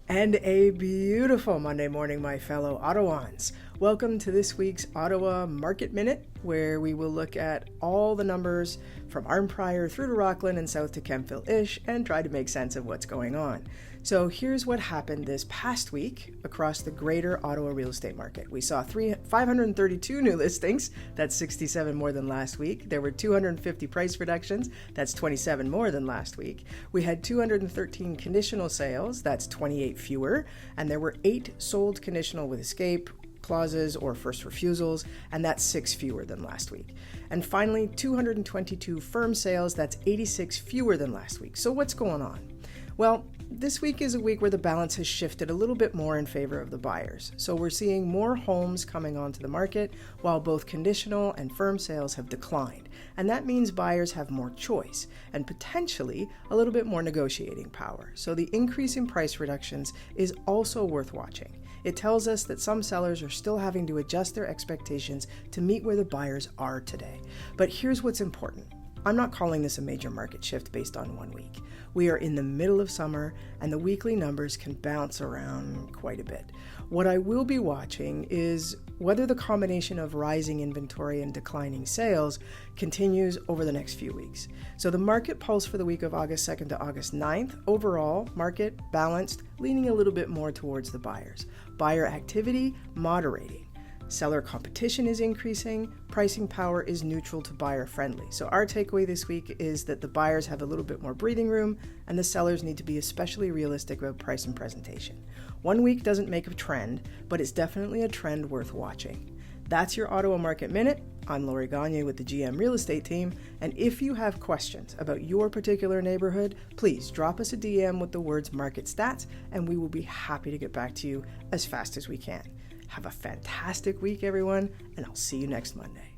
And a beautiful Monday morning, my fellow Ottawans. Welcome to this week's Ottawa Market Minute, where we will look at all the numbers from Arnprior through to Rockland and south to Kemptville-ish and try to make sense of what's going on. So here's what happened this past week across the greater Ottawa real estate market. We saw 532 new listings, that's 67 more than last week. There were 250 price reductions, that's 27 more than last week. We had 213 conditional sales, that's 28 fewer, and there were 8 sold conditional with escape clauses or first refusals, and that's 6 fewer than last week. And finally, 222 firm sales, that's 86 fewer than last week. So what's going on? Well, this week is a week where the balance has shifted a little bit more in favor of the buyers. So we're seeing more homes coming onto the market while both conditional and firm sales have declined. And that means buyers have more choice and potentially a little bit more negotiating power. So the increase in price reductions is also worth watching. It tells us that some sellers are still having to adjust their expectations to meet where the buyers are today. But here's what's important. I'm not calling this a major market shift based on 1 week. We are in the middle of summer and the weekly numbers can bounce around quite a bit. What I will be watching is whether the combination of rising inventory and declining sales continues over the next few weeks. So the market pulse for the week of August 2nd to August 9th, overall market balanced, leaning a little bit more towards the buyers. Buyer activity moderating. Seller competition is increasing, pricing power is neutral to buyer friendly. So our takeaway this week is that the buyers have a little bit more breathing room and the sellers need to be especially realistic about price and presentation. 1 week doesn't make a trend, but it's definitely a trend worth watching. That's your Ottawa Market Minute. I'm Lori Gagne with the GM Real Estate Team, and if you have questions about your particular neighborhood, please drop us a DM with the words market stats and we will be happy to get back to you as fast as we can. Have a fantastic week, everyone, and I'll see you next Monday.